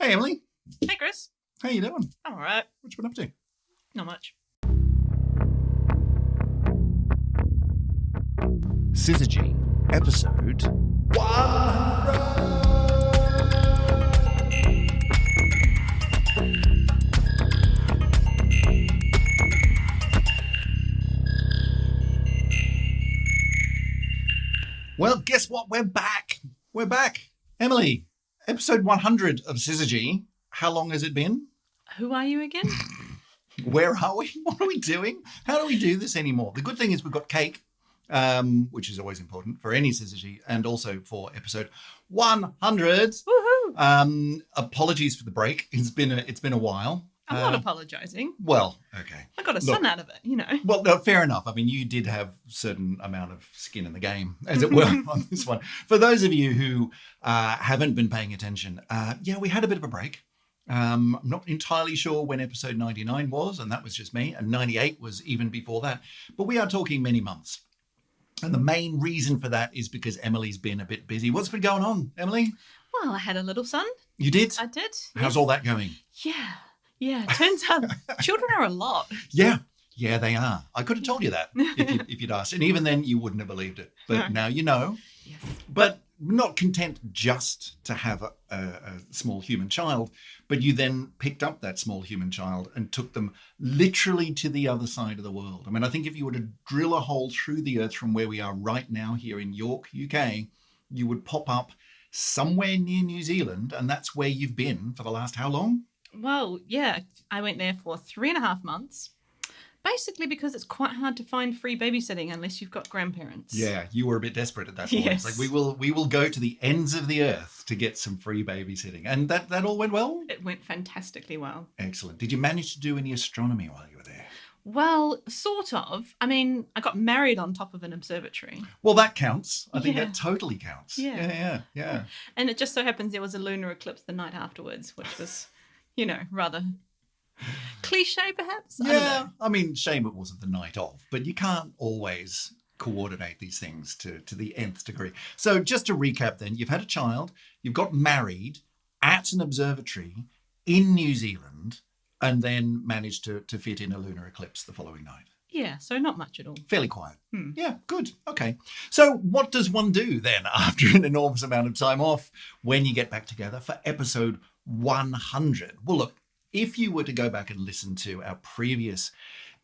Hey, Emily. Hey, Chris. How you doing? I'm all right. What you been up to? Not much. Syzygy, episode 100. Well, guess what? We're back. We're back. Emily, episode 100 of Syzygy. How long has it been? Who are you again? Where are we? What are we doing? How do we do this anymore? The good thing is we've got cake, which is always important for any Syzygy, and also for episode 100. Woohoo! Apologies for the break. It's been a while. I'm not apologising. Well, okay. I got a son out of it, you know. Well, no, fair enough. I mean, you did have a certain amount of skin in the game, as it were, on this one. For those of you who haven't been paying attention, we had a bit of a break. I'm not entirely sure when episode 99 was, and that was just me, and 98 was even before that. But we are talking many months. And the main reason for that is because Emily's been a bit busy. What's been going on, Emily? Well, I had a little son. You did? I did. How's all that going? Yeah. Turns out children are a lot. Yeah, they are. I could have told you that if you'd asked. And even then, you wouldn't have believed it. But now you know. Yes. But not content just to have a small human child, but you then picked up that small human child and took them literally to the other side of the world. I mean, I think if you were to drill a hole through the earth from where we are right now here in York, UK, you would pop up somewhere near New Zealand, and that's where you've been for the last how long? Well, yeah, I went there for 3.5 months. Basically because it's quite hard to find free babysitting unless you've got grandparents. Yeah, you were a bit desperate at that point. Yes. It's like we will go to the ends of the earth to get some free babysitting. And that all went well? It went fantastically well. Excellent. Did you manage to do any astronomy while you were there? Well, sort of. I mean, I got married on top of an observatory. Well, that counts. I think Yeah. that totally counts. Yeah. Yeah. And it just so happens there was a lunar eclipse the night afterwards, which was, rather cliche, perhaps? I don't know. I mean, shame it wasn't the night of, but you can't always coordinate these things to the nth degree. So just to recap then, you've had a child, you've got married at an observatory in New Zealand, and then managed to fit in a lunar eclipse the following night. Yeah, so not much at all. Fairly quiet. Yeah, good. Okay. So what does one do then after an enormous amount of time off when you get back together for episode 100? Well, look, if you were to go back and listen to our previous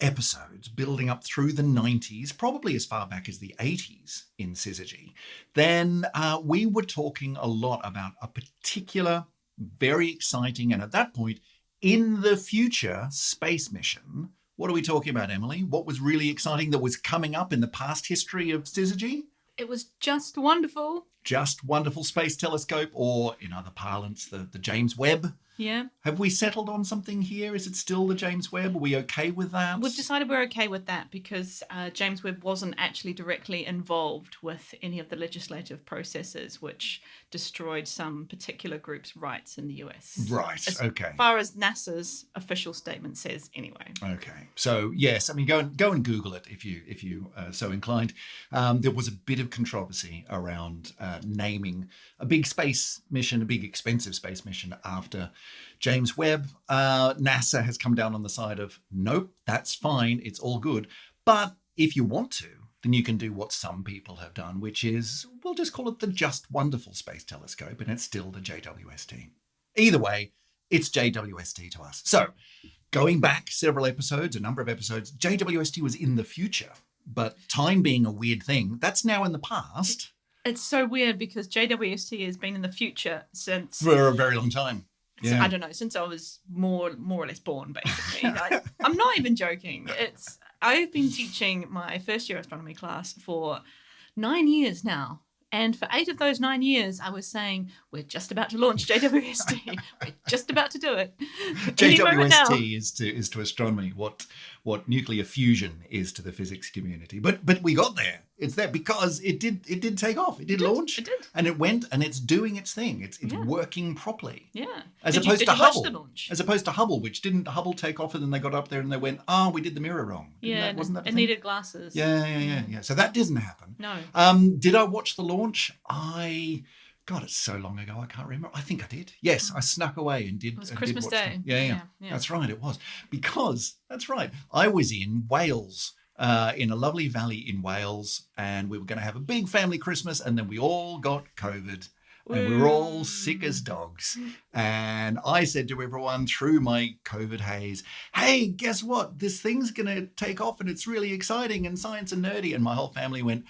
episodes building up through the 90s, probably as far back as the 80s in Syzygy, then we were talking a lot about a particular, very exciting, and at that point, in the future space mission. What are we talking about, Emily? What was really exciting that was coming up in the past history of Syzygy? It was just wonderful. Just Wonderful Space Telescope, or in other parlance, the James Webb. Yeah. Have we settled on something here? Is it still the James Webb? Are we okay with that? We've decided we're okay with that because James Webb wasn't actually directly involved with any of the legislative processes which destroyed some particular group's rights in the US. Right, okay. As far as NASA's official statement says anyway. Okay. So, yes, I mean, go and Google it if you are so inclined. There was a bit of controversy around naming a big space mission, a big expensive space mission after James Webb. NASA has come down on the side of, nope, that's fine, it's all good. But if you want to, then you can do what some people have done, which is, we'll just call it the Just Wonderful Space Telescope, and it's still the JWST. Either way, it's JWST to us. So, going back several episodes, a number of episodes, JWST was in the future, but time being a weird thing, that's now in the past. It's so weird because JWST has been in the future since... For a very long time. Yeah. I don't know, since I was more or less born, basically. I'm not even joking. I've been teaching my first year astronomy class for 9 years now. And for 8 of those 9 years, I was saying, we're just about to launch JWST. We're just about to do it. JWST is to astronomy what nuclear fusion is to the physics community. But we got there. It's there because it did take off. It did launch. It did. And it went and it's doing its thing. It's working properly. Yeah. As Did opposed you to watch Hubble. the launch? As opposed to Hubble, which didn't Hubble take off and then they got up there and they went, we did the mirror wrong. Wasn't that the it thing? needed glasses. Yeah. So that didn't happen. No. Did I watch the launch? I God, it's so long ago, I can't remember. I think I did. Yes, I snuck away and did. It was and Christmas did watch Day. them. Yeah. That's right, it was. Because, that's right, I was in Wales, in a lovely valley in Wales, and we were going to have a big family Christmas, and then we all got COVID. And we were all sick as dogs. And I said to everyone through my COVID haze, hey, guess what? This thing's going to take off and it's really exciting and science and nerdy. And my whole family went,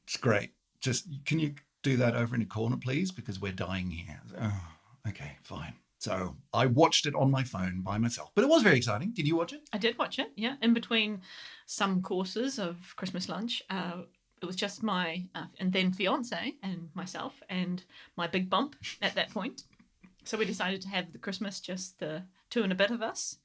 it's great. Just, can you do that over in a corner, please? Because we're dying here. Oh, okay, fine. So I watched it on my phone by myself. But it was very exciting. Did you watch it? I did watch it, yeah. In between some courses of Christmas lunch, it was just my and then fiance and myself and my big bump at that point. So we decided to have the Christmas, just the two and a bit of us.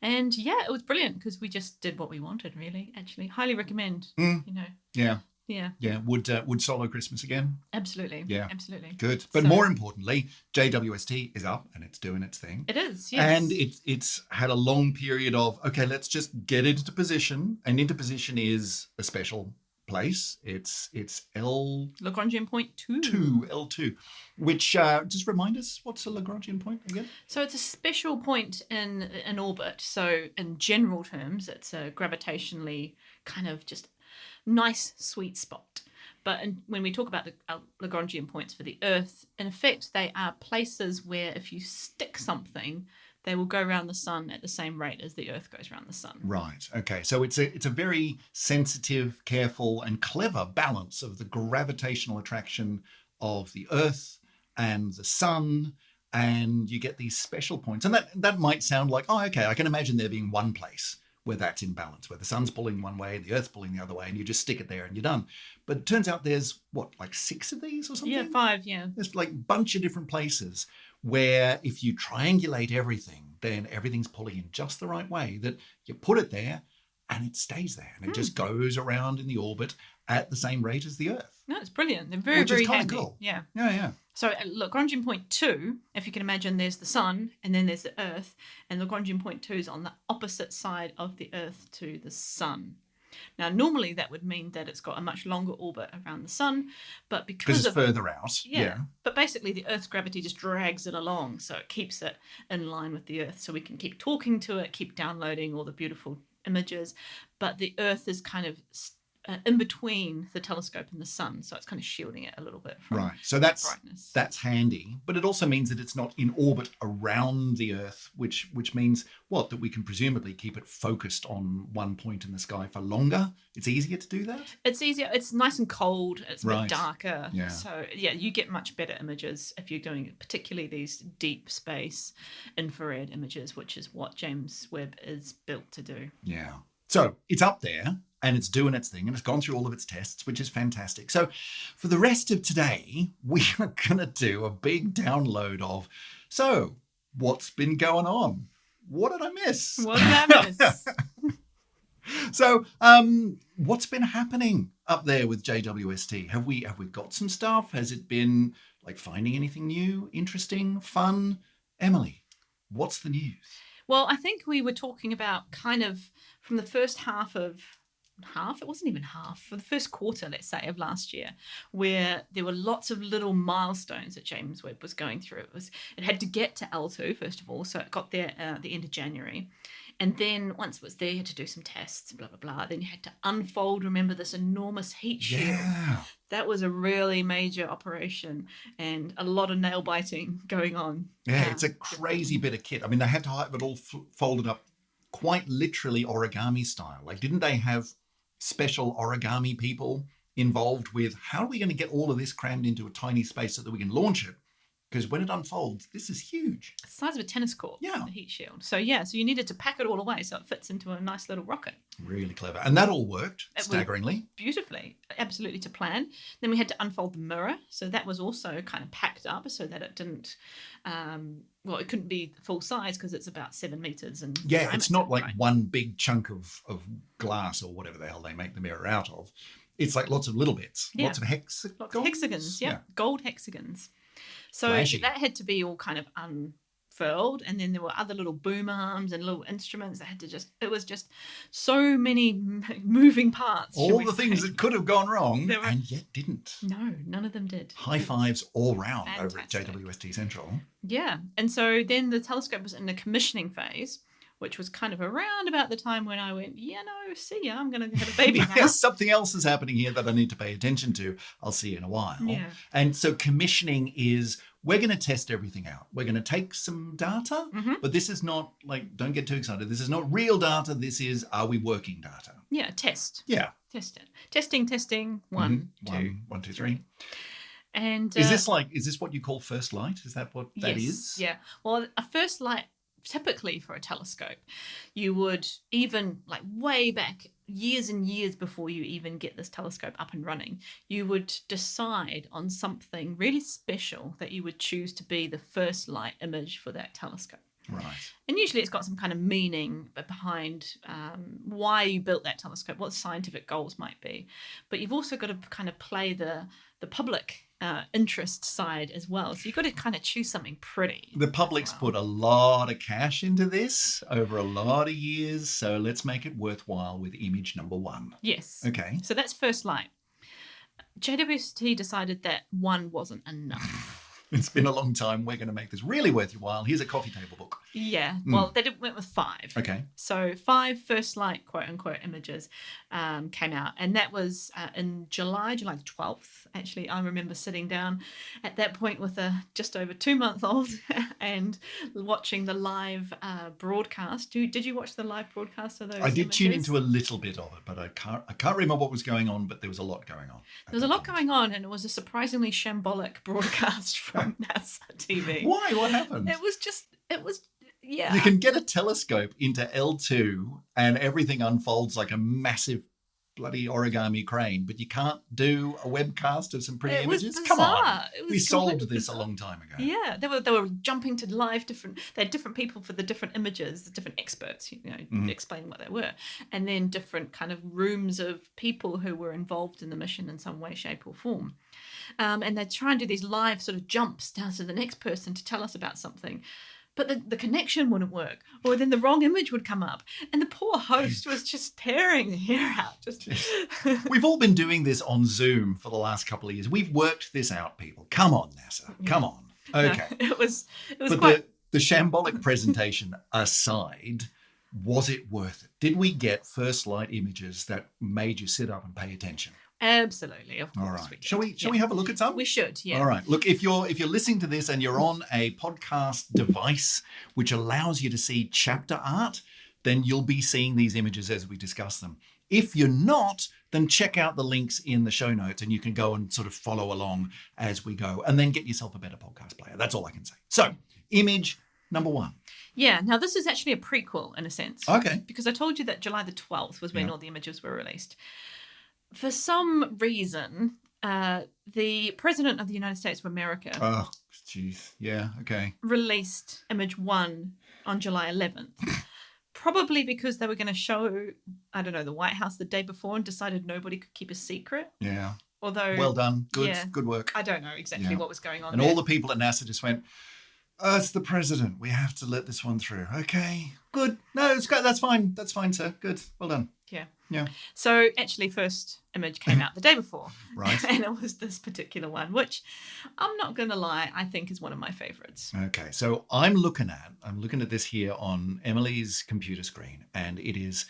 And yeah, it was brilliant because we just did what we wanted, really, actually. Highly recommend, you know. Yeah. Yeah. Yeah. Would solo Christmas again? Absolutely. Yeah. Absolutely. Good. But So- more importantly, JWST is up and it's doing its thing. It is, yes. And it's had a long period of, okay, let's just get into position. And into position is a special place. It's L2, Lagrangian point 2. L2, which just remind us, what's a Lagrangian point again? So it's a special point in orbit. So in general terms, it's a gravitationally kind of just nice, sweet spot. But when we talk about the Lagrangian points for the Earth, in effect, they are places where if you stick something, they will go around the sun at the same rate as the Earth goes around the sun. Right. Okay. So it's a very sensitive, careful, and clever balance of the gravitational attraction of the Earth and the sun, and you get these special points. And that might sound like, oh, okay, I can imagine there being one place where that's in balance, where the sun's pulling one way, the Earth's pulling the other way, and you just stick it there and you're done. But it turns out there's, like 6 of these or something? Yeah, 5, yeah. There's like a bunch of different places where if you triangulate everything, then everything's pulling in just the right way, that you put it there and it stays there. And it just goes around in the orbit at the same rate as the Earth. No, it's brilliant. They're very, Which is very kinda handy. cool. Yeah. Yeah. So at Lagrangian point 2, if you can imagine, there's the sun and then there's the Earth, and Lagrangian point 2 is on the opposite side of the Earth to the sun. Now, normally that would mean that it's got a much longer orbit around the sun, but Because because it's further out. yeah, but basically the Earth's gravity just drags it along, so it keeps it in line with the Earth, so we can keep talking to it, keep downloading all the beautiful images, but the Earth is kind of in between the telescope and the sun, so it's kind of shielding it a little bit from Right. So that's brightness. that's handy, but it also means that it's not in orbit around the Earth, which means what? That we can presumably keep it focused on one point in the sky for longer. It's easier to do that. It's easier. It's nice and cold. It's a Right. bit darker. Yeah. So yeah, you get much better images if you're doing particularly these deep space infrared images, which is what James Webb is built to do. Yeah. So it's up there and it's doing its thing and it's gone through all of its tests, which is fantastic. So for the rest of today, we are going to do a big download of, so what's been going on? What did I miss? What did I miss? So what's been happening up there with JWST? Have we got some stuff? Has it been like finding anything new, interesting, fun? Emily, what's the news? Well, I think we were talking about kind of from the first it wasn't even half, for the first quarter, let's say, of last year, where there were lots of little milestones that James Webb was going through. It had to get to L2, first of all, so it got there at the end of January. And then once it was there, you had to do some tests, blah, blah, blah. Then you had to unfold, remember, this enormous heat shield. Yeah. That was a really major operation and a lot of nail biting going on. Yeah, it's a crazy bit of kit. I mean, they had to have it all folded up quite literally origami style. Like, didn't they have special origami people involved with how are we going to get all of this crammed into a tiny space so that we can launch it? Because when it unfolds, this is huge. It's the size of a tennis court, Yeah. the heat shield. So you needed to pack it all away so it fits into a nice little rocket. Really clever. And that all worked, It staggeringly. Beautifully, absolutely to plan. Then we had to unfold the mirror. So that was also kind of packed up so that it didn't, it couldn't be full size because it's about 7 meters. And Yeah, it's not like right? one big chunk of glass or whatever the hell they make the mirror out of. It's like lots of little bits, Yeah. lots of hexagons. Lots of hexagons, yeah. Gold hexagons. So Flashy. that had to be all kind of furled, and then there were other little boom arms and little instruments that had to it was just so many moving parts. All the things that could have gone wrong and yet didn't. No, none of them did. High fives all round. Fantastic. Over at JWST Central. Yeah. And so then the telescope was in the commissioning phase, which was kind of around about the time when I went, see ya, I'm going to have a baby now. Something else is happening here that I need to pay attention to. I'll see you in a while. Yeah. And so commissioning is, we're going to test everything out. We're going to take some data, but this is not don't get too excited. This is not real data. This is, are we working data? Yeah, test. Yeah. Test it. Testing. One, two, 3. And is this what you call first light? Is that what that is? Yeah. Well, a first light, typically for a telescope, you would even way back years and years before you even get this telescope up and running, you would decide on something really special that you would choose to be the first light image for that telescope. Right. And usually it's got some kind of meaning behind why you built that telescope, what scientific goals might be. But you've also got to kind of play the public interest side as well. So you've got to kind of choose something pretty. The public's put a lot of cash into this over a lot of years. So let's make it worthwhile with image number 1. Yes. Okay. So that's first light. JWST decided that 1 wasn't enough. It's been a long time. We're going to make this really worth your while. Here's a coffee table book. Yeah. Well, they went with 5. Okay. So 5 first light, quote unquote, images came out. And that was in July the 12th. Actually, I remember sitting down at that point with a just over 2-month-old and watching the live broadcast. Did you watch the live broadcast of those I did images? tune into a little bit of it, but I can't remember what was going on, but there was a lot going on. There was a lot going on, and it was a surprisingly shambolic broadcast from NASA TV. Why? What happened? Yeah. You can get a telescope into L2 and everything unfolds like a massive bloody origami crane, but you can't do a webcast of some pretty images? Come on. We solved this a long time ago. Yeah. They were jumping to live they had different people for the different images, the different experts, explaining what they were. And then different kind of rooms of people who were involved in the mission in some way, shape or form. And they'd try and do these live sort of jumps down to the next person to tell us about something. But the connection wouldn't work, or then the wrong image would come up, and the poor host was just tearing the hair out. We've all been doing this on Zoom for the last couple of years. We've worked this out, people. Come on, NASA. Come on. Okay. No, it was but quite... the shambolic presentation aside, was it worth it? Did we get first light images that made you sit up and pay attention? Absolutely, of course. All right. Shall we have a look at some? We should, yeah. All right. Look, if you're listening to this and you're on a podcast device which allows you to see chapter art, then you'll be seeing these images as we discuss them. If you're not, then check out the links in the show notes and you can go and sort of follow along as we go and then get yourself a better podcast player. That's all I can say. So, image number 1. Yeah. Now, this is actually a prequel in a sense. Okay. Because I told you that July the 12th was when all the images were released. For some reason, the President of the United States of America released image 1 on July 11th. Probably because they were going to show, I don't know, the White House the day before and decided nobody could keep a secret. Yeah. Although... Well done. Good work. I don't know exactly what was going on and there. all the people at NASA just went, it's the president. We have to let this one through. Okay, good. No, it's good. That's fine. That's fine, sir. Good. Well done. Yeah. Yeah. So actually, first image came out the day before. Right. And it was this particular one, which I'm not going to lie, I think is one of my favorites. Okay. So I'm looking at this here on Emily's computer screen, and it's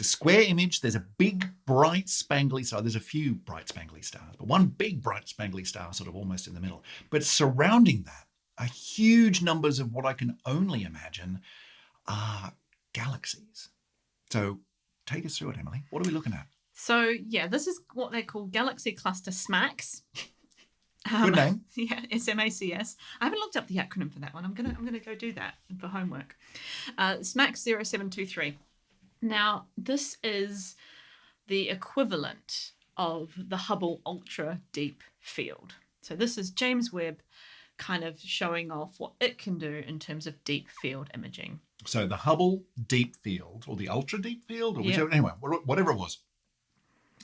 a square image. There's a big, bright, spangly star. There's a few bright, spangly stars, but one big, bright, spangly star sort of almost in the middle. But surrounding that are huge numbers of what I can only imagine are galaxies. So take us through it, Emily. What are we looking at? So, yeah, this is what they call Galaxy Cluster SMACS. Good name. Yeah, SMACS. I haven't looked up the acronym for that one. I'm gonna go do that for homework. SMACS 0723. Now, this is the equivalent of the Hubble Ultra Deep Field. So this is James Webb kind of showing off what it can do in terms of deep field imaging. So the Hubble Deep Field, or the Ultra Deep Field, or whichever, anyway, whatever it was.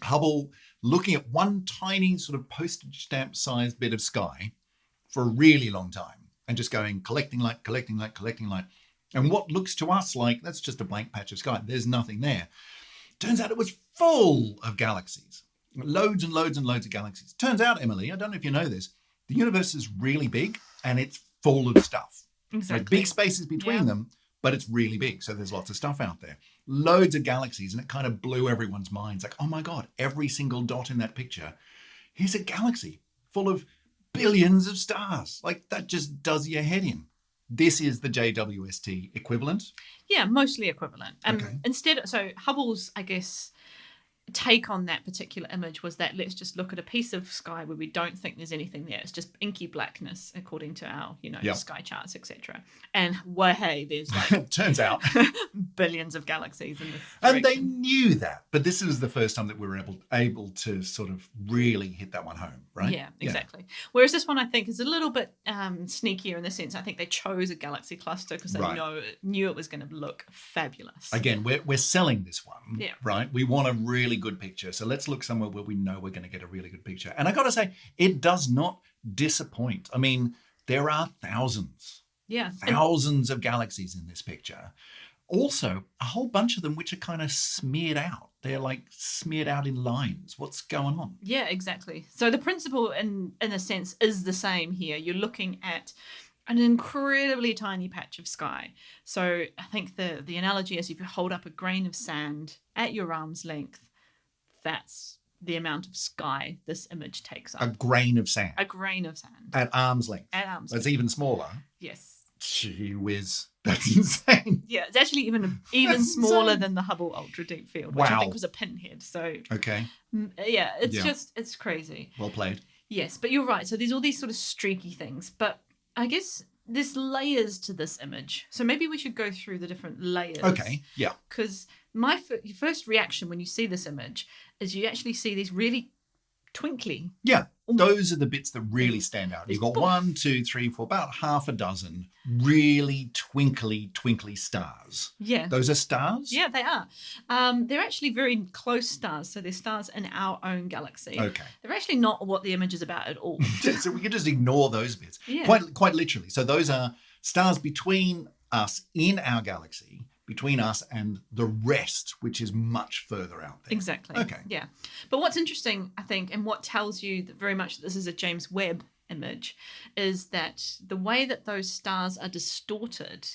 Hubble looking at one tiny sort of postage stamp sized bit of sky for a really long time. and just going, collecting light, collecting light, collecting light. And what looks to us like that's just a blank patch of sky, there's nothing there. Turns out it was full of galaxies, loads and loads and loads of galaxies. Turns out, Emily, I don't know if you know this, the universe is really big and it's full of stuff. Exactly. Like big spaces between them, but it's really big. So there's lots of stuff out there. Loads of galaxies, and it kind of blew everyone's minds. Like, oh my God, every single dot in that picture, here's a galaxy full of billions of stars. Like, that just does your head in. This is the JWST equivalent. Yeah, mostly equivalent. Okay. Instead, so Hubble's, I guess, take on that particular image was that let's just look at a piece of sky where we don't think there's anything there. It's just inky blackness according to our, sky charts, etc. And hey, there's like turns out billions of galaxies in this and direction. they knew that, but this was the first time that we were able to sort of really hit that one home, right? Yeah, exactly. Whereas this one, I think, is a little bit sneakier in the sense I think they chose a galaxy cluster because they knew it was going to look fabulous. Again, we're selling this one, Yeah. right? We want a really good picture, so let's look somewhere where we know we're going to get a really good picture. And I got to say, it does not disappoint. I mean, there are thousands of galaxies in this picture. Also, a whole bunch of them which are kind of smeared out. They're like smeared out in lines. What's going on? Yeah, exactly. So the principle, in a sense, is the same here. You're looking at an incredibly tiny patch of sky. So I think the analogy is if you hold up a grain of sand at your arm's length, that's the amount of sky this image takes up. A grain of sand. A grain of sand. At arm's length. At arm's That's length. even smaller. Yes. Gee whiz. That's insane. Yeah, it's actually even smaller than the Hubble Ultra Deep Field, which I think was a pinhead. So okay. Yeah, it's crazy. Well played. Yes, but you're right. So there's all these sort of streaky things, but I guess there's layers to this image. So maybe we should go through the different layers. Okay, yeah. Because my first reaction when you see this image is you actually see these really twinkly. Yeah, those are the bits that really stand out. You've got 1, 2, 3, 4, about half a dozen really twinkly stars. Yeah. Those are stars? Yeah, they are. They're actually very close stars. So they're stars in our own galaxy. Okay. They're actually not what the image is about at all. So we can just ignore those bits. Yeah. Quite literally. So those are stars between us in our galaxy, between us and the rest, which is much further out there. Exactly. Okay. Yeah. But what's interesting, I think, and what tells you that very much that this is a James Webb image, is that the way that those stars are distorted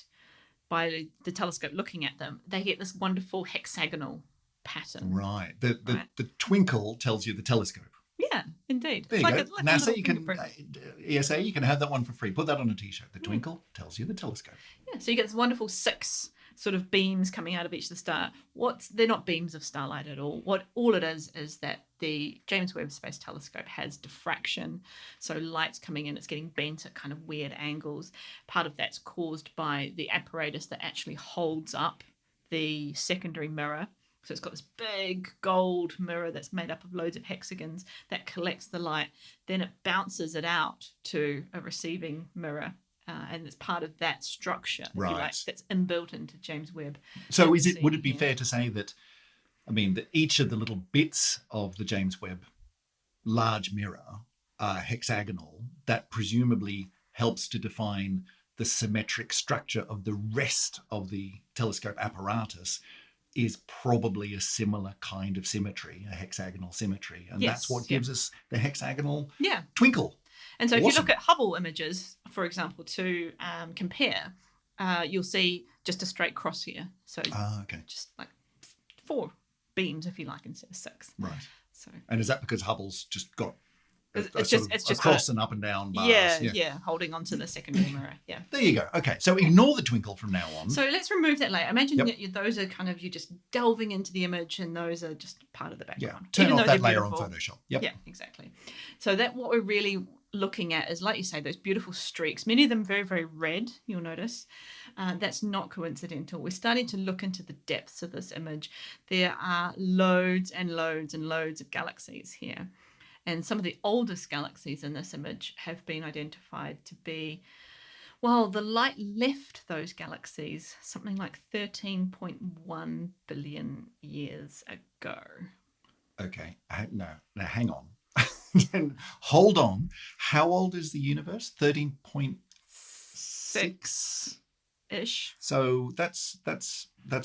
by the telescope looking at them, they get this wonderful hexagonal pattern. Right. The twinkle tells you the telescope. Yeah, indeed. There It's you like go. a NASA, little you can, fingerprint. ESA, you can have that one for free. Put that on a T-shirt. The twinkle tells you the telescope. Yeah, so you get this wonderful 6 sort of beams coming out of each of the star. They're not beams of starlight at all. What all it is that the James Webb Space Telescope has diffraction. So light's coming in, it's getting bent at kind of weird angles. Part of that's caused by the apparatus that actually holds up the secondary mirror. So it's got this big gold mirror that's made up of loads of hexagons that collects the light. Then it bounces it out to a receiving mirror. And it's part of that structure, if you like, that's inbuilt into James Webb. So would it be fair to say that, that each of the little bits of the James Webb large mirror are hexagonal, that presumably helps to define the symmetric structure of the rest of the telescope apparatus is probably a similar kind of symmetry, a hexagonal symmetry. And that's what gives us the hexagonal twinkle. And so if you look at Hubble images, for example, to compare, you'll see just a straight cross here. So just like 4 beams, if you like, instead of 6. Right. So. And is that because Hubble's just got it's just across and up and down bars? Yeah, holding onto the secondary mirror. Yeah. There you go. Okay, so ignore the twinkle from now on. So let's remove that layer. Imagine that those are kind of you just delving into the image, and those are just part of the background. Yeah, turn off that layer on Photoshop. Yep. Yeah, exactly. So that what we're really looking at is, like you say, those beautiful streaks, many of them very, very red, you'll notice. That's not coincidental. We're starting to look into the depths of this image. There are loads and loads and loads of galaxies here. And some of the oldest galaxies in this image have been identified to be, well, the light left those galaxies something like 13.1 billion years ago. Okay, now hang on. Hold on. How old is the universe? 13 point... 6-ish. So that's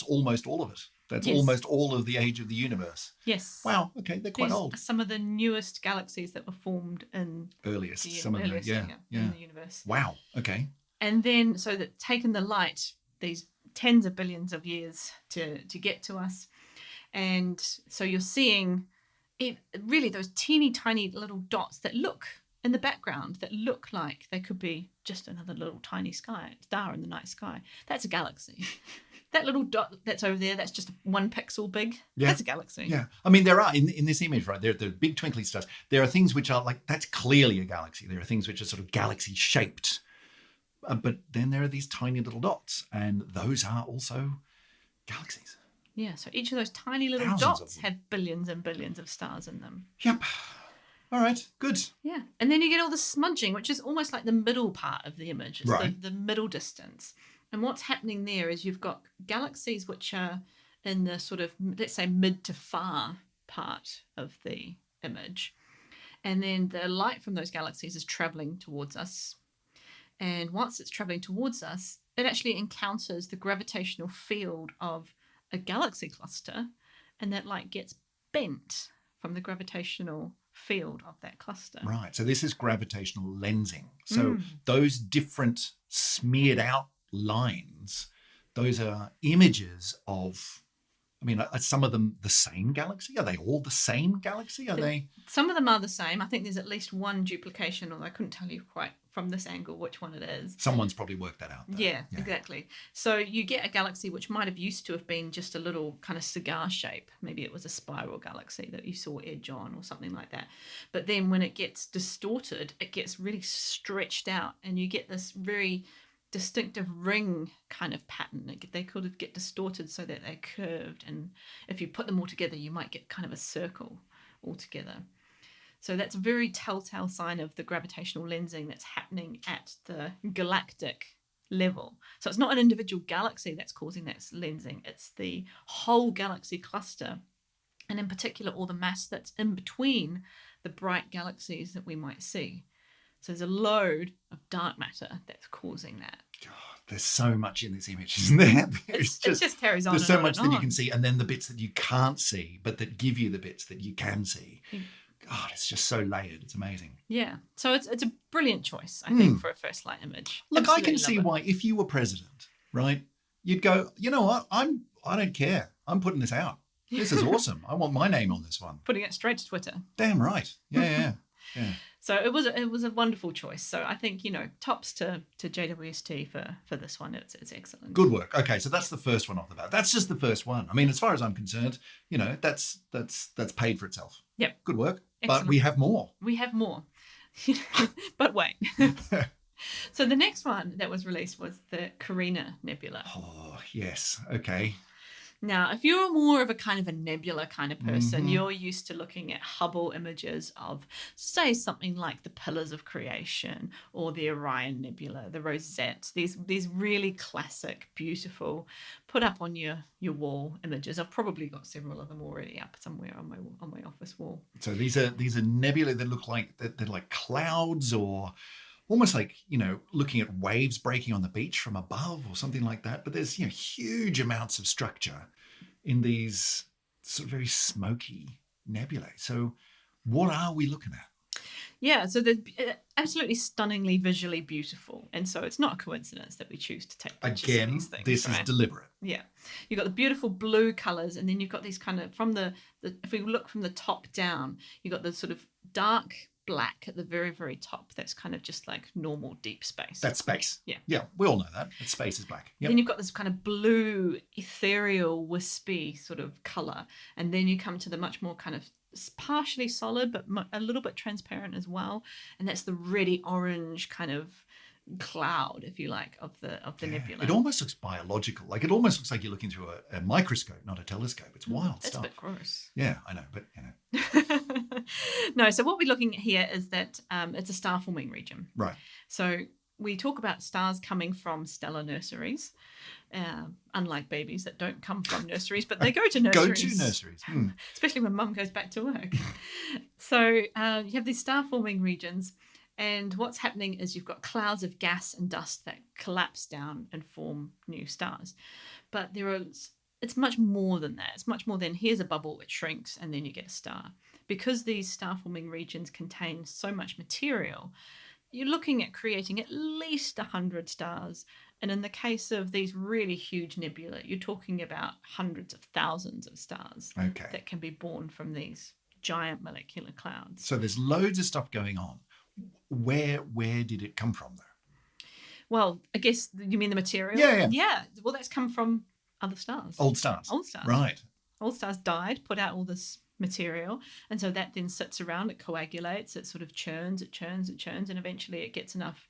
almost all of it. That's Yes. almost all of the age of the universe. Yes. Wow. Okay, they're quite These old. are some of the newest galaxies that were formed in Earliest. the Some of them. earliest, Yeah. in the universe. Wow. Okay. And then, so that taken the light, these tens of billions of years to get to us. And so you're seeing it, really those teeny tiny little dots that look in the background that look like they could be just another little tiny star in the night sky. That's a galaxy. That little dot that's over there, that's just 1 pixel big. Yeah. That's a galaxy. Yeah. I mean, there are, in this image, right, there are big twinkly stars. There are things which are like, that's clearly a galaxy. There are things which are sort of galaxy shaped. But then there are these tiny little dots, and those are also galaxies. Yeah, so each of those tiny little Thousands of dots them. have billions and billions of stars in them. Yep. All right. Good. Yeah, and then you get all the smudging, which is almost like the middle part of the image. It's Right. the middle distance. And what's happening there is you've got galaxies which are in the sort of, let's say, mid to far part of the image. And then the light from those galaxies is traveling towards us. And once it's traveling towards us, it actually encounters the gravitational field of a galaxy cluster, and that light gets bent from the gravitational field of that cluster. Right. So this is gravitational lensing. So those different smeared out lines, those are images of, I mean, are some of them the same galaxy? Are they all the same galaxy? Are they? Some of them are the same. I think there's at least one duplication, although I couldn't tell you quite from this angle which one it is. Someone's probably worked that out, though. Yeah, exactly. So you get a galaxy which might have used to have been just a little kind of cigar shape. Maybe it was a spiral galaxy that you saw edge on or something like that. But then when it gets distorted, it gets really stretched out, and you get this very distinctive ring kind of pattern. They could have get distorted so that they're curved, and if you put them all together, you might get kind of a circle altogether. So that's a very telltale sign of the gravitational lensing that's happening at the galactic level. So it's not an individual galaxy that's causing that lensing, it's the whole galaxy cluster, and in particular all the mass that's in between the bright galaxies that we might see. So there's a load of dark matter that's causing that. God, there's so much in this image, isn't there? It just carries on. There's so and on much and that you on. can see, and then the bits that you can't see, but that give you the bits that you can see. God, it's just so layered. It's amazing. Yeah. So it's a brilliant choice, I think, for a first light image. Look, Absolutely I can love see it. why, if you were president, right, you'd go, you know what, I don't care. I'm putting this out. This is awesome. I want my name on this one. Putting it straight to Twitter. Damn right. Yeah. So it was a wonderful choice. So I think, tops to JWST for this one. It's excellent. Good work. Okay, so that's the first one off the bat. That's just the first one. I mean, as far as I'm concerned, that's paid for itself. Yep. Good work. Excellent. But we have more. We have more. But wait. So the next one that was released was the Carina Nebula. Oh, yes. Okay. Now, if you're more of a kind of a nebula kind of person, you're used to looking at Hubble images of, say, something like the Pillars of Creation or the Orion Nebula, the Rosette, these really classic, beautiful, put up on your wall images. I've probably got several of them already up somewhere on my office wall. So these are nebulae that look like they're like clouds, or almost like, looking at waves breaking on the beach from above or something like that. But there's, huge amounts of structure in these sort of very smoky nebulae. So what are we looking at? Yeah, so they're absolutely stunningly visually beautiful. And so it's not a coincidence that we choose to take pictures of Again, these things. this is deliberate. Yeah. You've got the beautiful blue colours, and then you've got these kind of, from the if we look from the top down, you've got the sort of dark black at the very, very top. That's kind of just like normal deep space. That's space. Yeah. Yeah, we all know that. Space is black. Yep. Then you've got this kind of blue, ethereal, wispy sort of colour. And then you come to the much more kind of partially solid, but a little bit transparent as well. And that's the reddy orange kind of cloud, if you like, of the nebula. It almost looks biological. Like, it almost looks like you're looking through a microscope, not a telescope. It's wild That's stuff. a bit gross. Yeah, I know, but No, so what we're looking at here is that it's a star forming region. Right. So we talk about stars coming from stellar nurseries, unlike babies that don't come from nurseries, but they go to nurseries. Go to nurseries. Especially when mum goes back to work. So you have these star forming regions, And what's happening is you've got clouds of gas and dust that collapse down and form new stars. But it's much more than that. It's much more than here's a bubble, it shrinks, and then you get a star. Because these star-forming regions contain so much material, you're looking at creating at least 100 stars. And in the case of these really huge nebulae, you're talking about hundreds of thousands of stars that can be born from these giant molecular clouds. So there's loads of stuff going on. Where did it come from, though? Well, I guess you mean the material? Yeah. Well, that's come from other stars. Old stars. Right. Old stars died, put out all this material, and so that then sits around, it coagulates, it sort of churns, and eventually it gets enough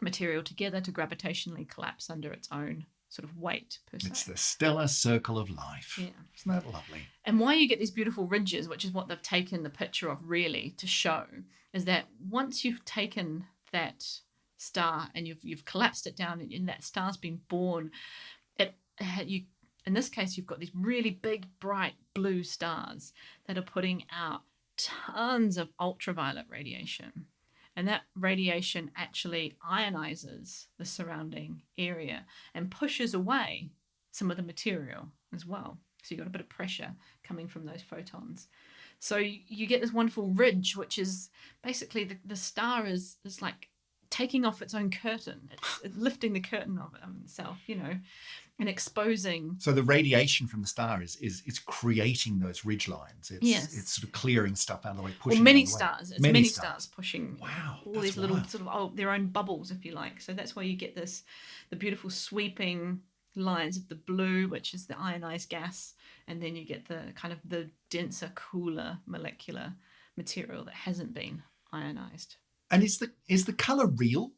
material together to gravitationally collapse under its own sort of weight per se. It's the stellar circle of life. Yeah. Isn't that lovely? And why you get these beautiful ridges, which is what they've taken the picture of really to show, is that once you've taken that star and you've collapsed it down and that star's been born, in this case you've got these really big bright blue stars that are putting out tons of ultraviolet radiation. And that radiation actually ionizes the surrounding area and pushes away some of the material as well. So you've got a bit of pressure coming from those photons. So you get this wonderful ridge, which is basically the star is like taking off its own curtain. It's lifting the curtain of itself, and exposing. So the radiation from the star is creating those ridge lines. It's sort of clearing stuff out of the way, pushing. Well, many it away. stars. It's many stars pushing. Wow, all these little sort of their own bubbles, if you like. So that's why you get the beautiful sweeping lines of the blue, which is the ionized gas, and then you get the kind of the denser, cooler molecular material that hasn't been ionized. And is the color real?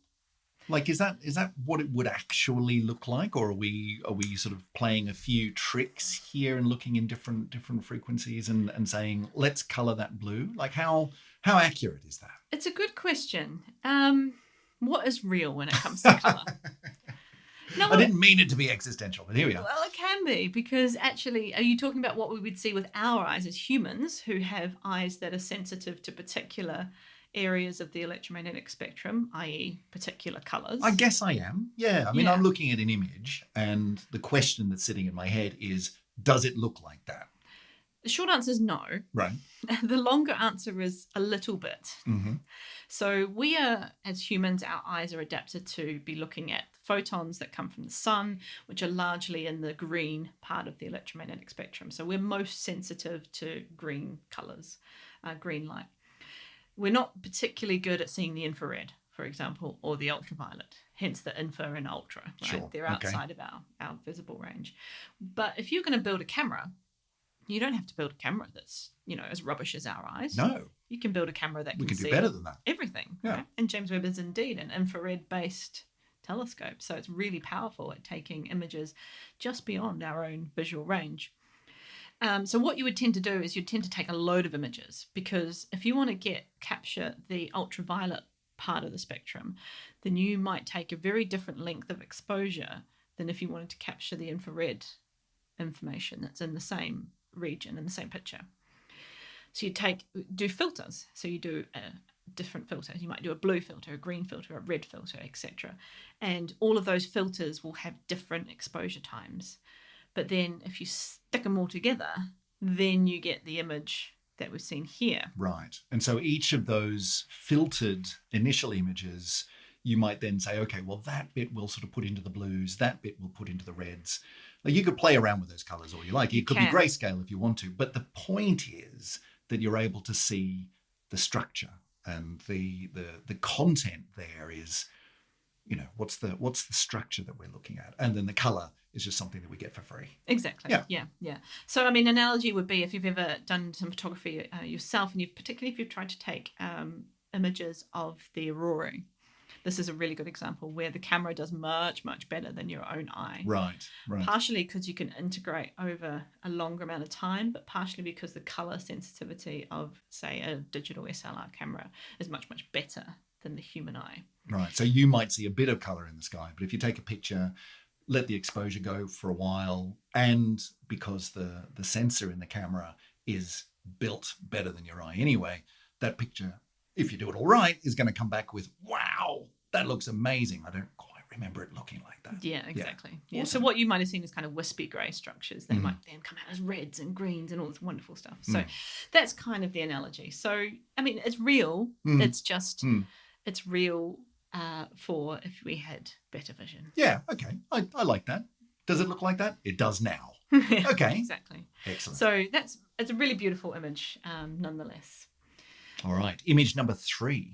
Like, is that what it would actually look like, or are we sort of playing a few tricks here and looking in different frequencies and saying let's color that blue? Like, how accurate is that? It's a good question. What is real when it comes to color? No, I didn't mean it to be existential, but here we are. Well, it can be, because actually, are you talking about what we would see with our eyes as humans who have eyes that are sensitive to particular areas of the electromagnetic spectrum, i.e. particular colours? I guess I am. Yeah. I mean, I'm looking at an image and the question that's sitting in my head is, does it look like that? The short answer is no. Right. The longer answer is a little bit. Mm-hmm. So we are, as humans, our eyes are adapted to be looking at photons that come from the sun, which are largely in the green part of the electromagnetic spectrum. So we're most sensitive to green colours, green light. We're not particularly good at seeing the infrared, for example, or the ultraviolet, hence the infra and ultra. Right? Sure. They're outside of our visible range. But if you're going to build a camera, you don't have to build a camera that's, as rubbish as our eyes. No. You can build a camera that can see do better than that. Everything. Yeah. Right? And James Webb is indeed an infrared-based telescope. So it's really powerful at taking images just beyond our own visual range. So what you would tend to do is you'd tend to take a load of images, because if you want to capture the ultraviolet part of the spectrum, then you might take a very different length of exposure than if you wanted to capture the infrared information that's in the same region, in the same picture. So you do filters. So you do different filters. You might do a blue filter, a green filter, a red filter, etc. And all of those filters will have different exposure times. But then if you stick them all together, then you get the image that we've seen here. Right. And so each of those filtered initial images, you might then say, okay, well, that bit we'll sort of put into the blues, that bit we'll put into the reds. Like, you could play around with those colors all you like. It could be grayscale if you want to. But the point is that you're able to see the structure, and the content there is, what's the structure that we're looking at. And then the color is just something that we get for free. Exactly. Yeah. So, analogy would be if you've ever done some photography yourself, and particularly if you've tried to take images of the aurora. This is a really good example where the camera does much, much better than your own eye. Right. Partially because you can integrate over a longer amount of time, but partially because the color sensitivity of, say, a digital SLR camera is much, much better than the human eye. Right. So you might see a bit of color in the sky, but if you take a picture, let the exposure go for a while, and because the sensor in the camera is built better than your eye anyway, that picture if you do it all right, is going to come back with, wow, that looks amazing. I don't quite remember it looking like that. Yeah, exactly. Yeah. Awesome. So what you might have seen is kind of wispy grey structures. They might then come out as reds and greens and all this wonderful stuff. So that's kind of the analogy. So, I mean, it's real. It's just, it's real for if we had better vision. Yeah, okay. I like that. Does it look like that? It does now. Yeah, Okay. exactly. Excellent. So it's a really beautiful image nonetheless. All right. Image number 3.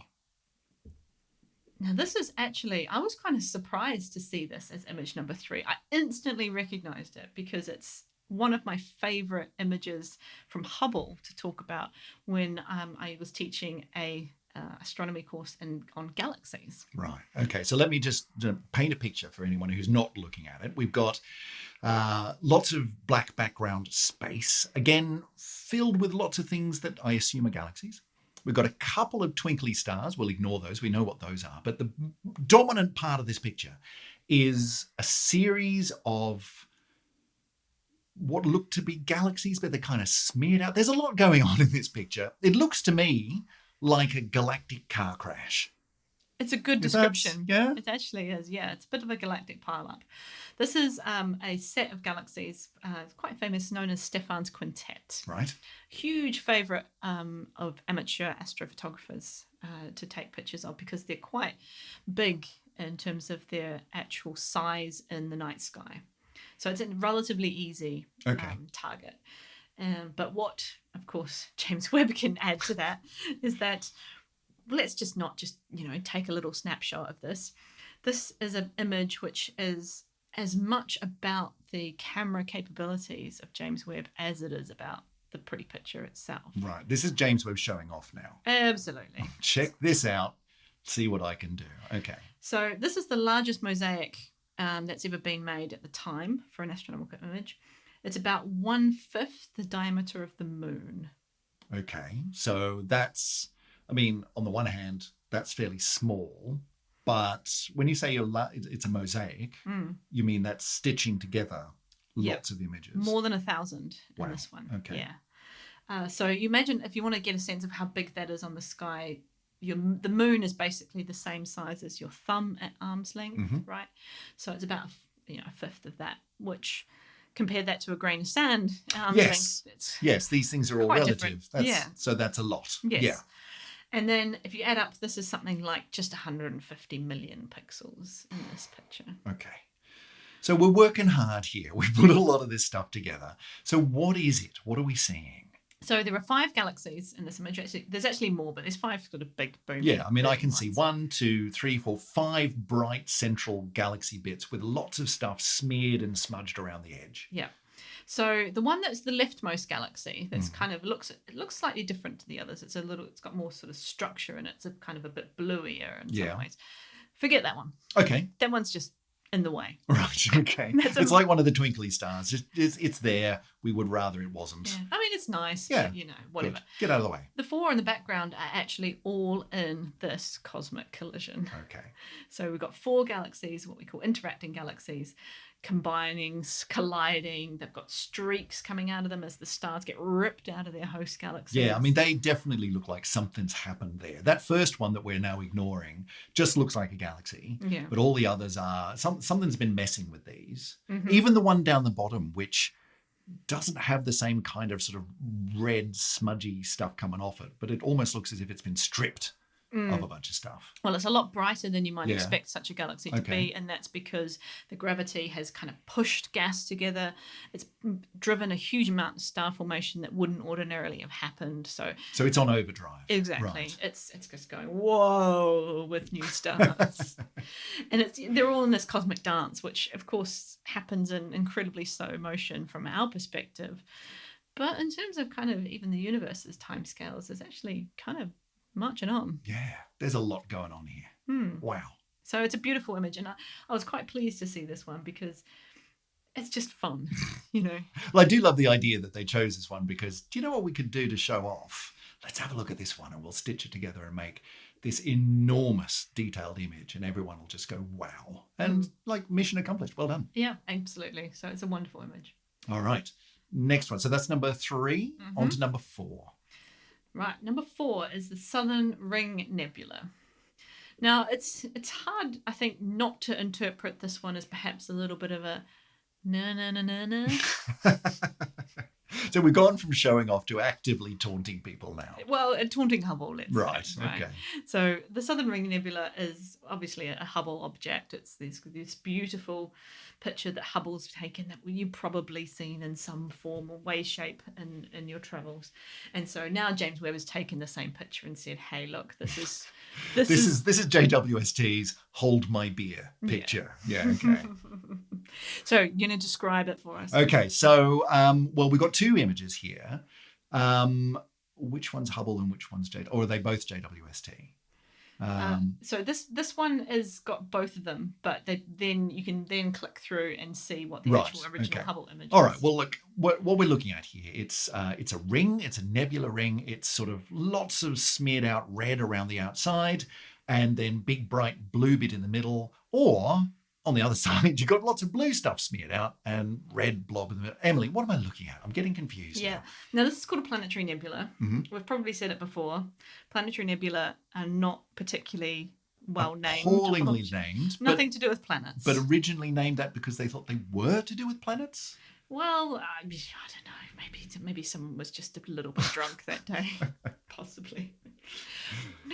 Now, this is actually, I was kind of surprised to see this as image number 3. I instantly recognized it because it's one of my favorite images from Hubble to talk about when I was teaching a astronomy course on galaxies. Right. Okay. So let me just paint a picture for anyone who's not looking at it. We've got lots of black background space, again, filled with lots of things that I assume are galaxies. We've got a couple of twinkly stars. We'll ignore those. We know what those are. But the dominant part of this picture is a series of what look to be galaxies, but they're kind of smeared out. There's a lot going on in this picture. It looks to me like a galactic car crash. It's a good description. Yeah? It actually is, yeah. It's a bit of a galactic pileup. This is a set of galaxies, quite famous, known as Stephan's Quintet. Right. Huge favourite of amateur astrophotographers to take pictures of because they're quite big in terms of their actual size in the night sky. So it's a relatively easy target. But what, of course, James Webb can add to that is that let's just not just, take a little snapshot of this. This is an image which is as much about the camera capabilities of James Webb as it is about the pretty picture itself. Right. This is James Webb showing off now. Absolutely. Check this out. See what I can do. Okay. So this is the largest mosaic that's ever been made at the time for an astronomical image. It's about 1/5 the diameter of the moon. Okay. So that's, I mean, on the one hand, that's fairly small. But when you say it's a mosaic, you mean that's stitching together lots of images? More than 1,000 Wow. in this one. Okay. Yeah. So you imagine if you want to get a sense of how big that is on the sky, the moon is basically the same size as your thumb at arm's length, right? So it's about a fifth of that, which compare that to a grain of sand at arm's length. Yes, these things are all relative. So that's a lot. Yes. Yeah. And then if you add up, this is something like just 150 million pixels in this picture. Okay. So we're working hard here. We put a lot of this stuff together. So what is it? What are we seeing? So there are 5 galaxies in this image. There's actually more, but there's 5 sort of big booming. Yeah, I mean, I can see 1, 2, 3, 4, 5 bright central galaxy bits with lots of stuff smeared and smudged around the edge. Yeah. So the one that's the leftmost galaxy, that's kind of looks slightly different to the others. It's got more sort of structure in it. It's a kind of a bit bluier in some ways. Forget that one. Okay. That one's just in the way. Right. Okay. It's like one of the twinkly stars. It's there. We would rather it wasn't. Yeah. I mean, it's nice. Yeah. But, whatever. Good. Get out of the way. The 4 in the background are actually all in this cosmic collision. Okay. So we've got 4 galaxies, what we call interacting galaxies, combining, colliding. They've got streaks coming out of them as the stars get ripped out of their host galaxies. Yeah, I mean, they definitely look like something's happened there. That first one that we're now ignoring just looks like a galaxy. Yeah. But all the others are, something's been messing with these. Even the one down the bottom, which doesn't have the same kind of sort of red, smudgy stuff coming off it, but it almost looks as if it's been stripped of a bunch of stuff. Well, it's a lot brighter than you might expect such a galaxy to be, and that's because the gravity has kind of pushed gas together. It's driven a huge amount of star formation that wouldn't ordinarily have happened. So it's on overdrive. Exactly. Right. It's just going, whoa, with new stars. And they're all in this cosmic dance, which, of course, happens in incredibly slow motion from our perspective. But in terms of kind of even the universe's timescales, it's actually kind of marching on. Yeah, there's a lot going on here. Wow. So it's a beautiful image, and I was quite pleased to see this one because it's just fun, Well, I do love the idea that they chose this one because do you know what we could do to show off? Let's have a look at this one and we'll stitch it together and make this enormous detailed image and everyone will just go, wow. And mission accomplished. Well done. Yeah, absolutely. So it's a wonderful image. All right. Next one. So that's number 3. On to number 4. Right, number 4 is the Southern Ring Nebula. Now, it's hard, I think, not to interpret this one as perhaps a little bit of a na. So we've gone from showing off to actively taunting people now. Well, a taunting Hubble, let's Right, say. Right. okay. So the Southern Ring Nebula is obviously a Hubble object. It's this beautiful picture that Hubble's taken that you've probably seen in some form or way, shape in your travels. And so now James Webb has taken the same picture and said, hey, look, this is JWST's Hold My Beer picture. Yeah, okay. So you're going to describe it for us. Okay, so, well, we've got 2 images here. Which one's Hubble and which one's or are they both JWST? So this one has got both of them, but then you can then click through and see what the actual original Hubble image is. All right. Well, look, what we're looking at here, it's a ring. It's a nebula ring. It's sort of lots of smeared out red around the outside, and then big bright blue bit in the middle. Or on the other side, you've got lots of blue stuff smeared out and red blob in the middle. Emily, what am I looking at? I'm getting confused. Yeah. Now, this is called a planetary nebula. Mm-hmm. We've probably said it before. Planetary nebula are not particularly well named. Appallingly named. Nothing to do with planets. But originally named that because they thought they were to do with planets? Well, I don't know. Maybe someone was just a little bit drunk that day. Possibly.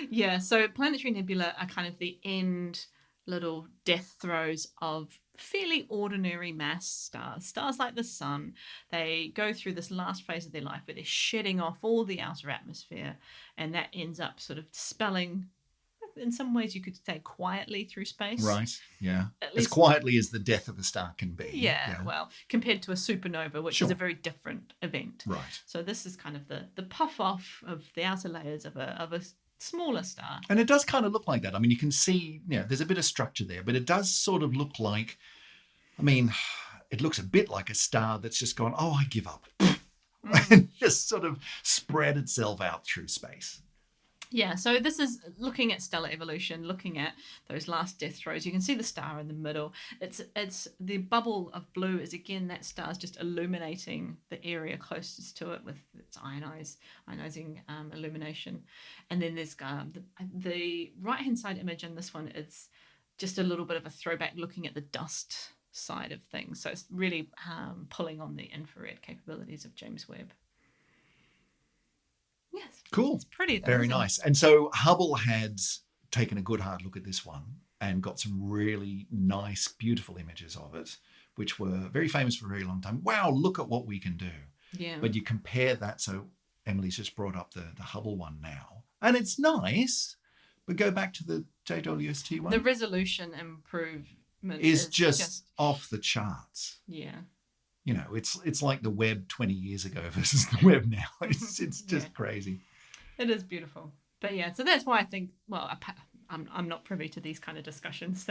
Yeah, so planetary nebula are kind of the end little death throes of fairly ordinary mass stars like the sun. They go through this last phase of their life where they're shedding off all the outer atmosphere, and that ends up sort of dispelling, in some ways you could say, quietly through space. Right, yeah. At As least, quietly as the death of a star can be. yeah, well, compared to a supernova, which is a very different event. Right. So this is kind of the puff off of the outer layers of a smaller star. And it does kind of look like that. I mean, you can see, there's a bit of structure there, but it does sort of look like, it looks a bit like a star that's just gone, oh, I give up. And just sort of spread itself out through space. Yeah, so this is looking at stellar evolution, looking at those last death throes. You can see the star in the middle. It's the bubble of blue is, again, that star's just illuminating the area closest to it with its ionizing illumination. And then there's the right-hand side image in this one is just a little bit of a throwback looking at the dust side of things. So it's really pulling on the infrared capabilities of James Webb. Yes. Cool. It's pretty though. Very nice. And so Hubble had taken a good hard look at this one and got some really nice, beautiful images of it, which were very famous for a very long time. Wow, look at what we can do. Yeah. But you compare that, so Emily's just brought up the Hubble one now. And it's nice, but go back to the JWST one. The resolution improvement is just off the charts. Yeah. It's like the web 20 years ago versus the web now. It's just crazy. It is beautiful. But yeah, so that's why I think, well, I'm not privy to these kind of discussions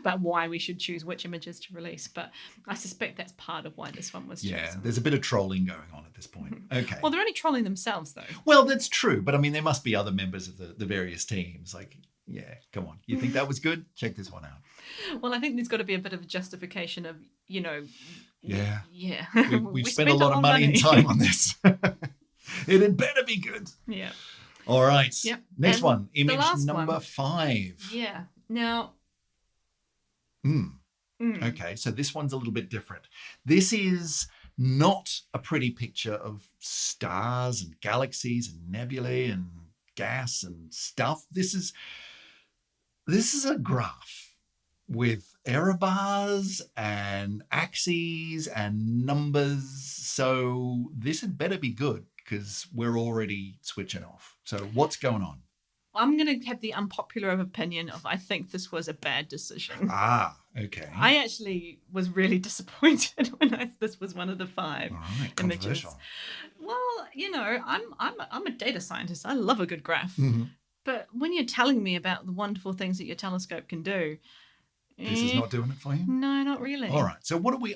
about why we should choose which images to release, but I suspect that's part of why this one was chosen. Yeah, there's a bit of trolling going on at this point. Okay. Well, they're only trolling themselves, though. Well, that's true, but there must be other members of the various teams. Like, yeah, come on. You think that was good? Check this one out. Well, I think there's got to be a bit of a justification of, Yeah. Yeah. We spent a lot of money and time on this. It had better be good. Yeah. All right. Yep. Next And one. Image number number 5. Yeah. Now. Okay, so this one's a little bit different. This is not a pretty picture of stars and galaxies and nebulae and gas and stuff. This is a graph with error bars and axes and numbers. So this had better be good because we're already switching off. So what's going on? I'm going to have the unpopular opinion of I think this was a bad decision. Ah, okay. I actually was really disappointed when this was one of the 5 All right, images. controversial. Well, I'm a data scientist. I love a good graph. Mm-hmm. But when you're telling me about the wonderful things that your telescope can do, This is not doing it for you? No, not really. All right. So what are we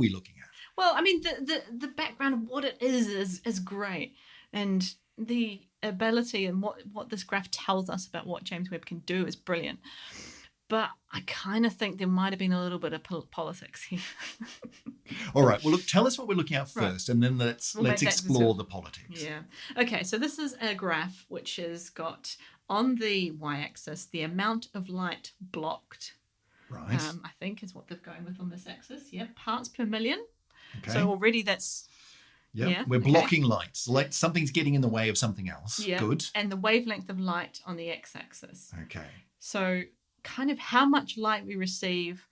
looking at? Well, I mean, the background of what it is great. And the ability and what this graph tells us about what James Webb can do is brilliant. But I kind of think there might have been a little bit of politics here. All right. Well, look, tell us what we're looking at Right. first, and then let's explore the politics. Yeah. Okay, so this is a graph which has got on the y-axis the amount of light blocked. Right. I think is what they're going with on this axis. Yeah, parts per million. Okay. So already that's... Yep. Yeah, We're blocking lights. Like something's getting in the way of something else. Yeah. Good. And the wavelength of light on the x-axis. Okay. So kind of how much light we receive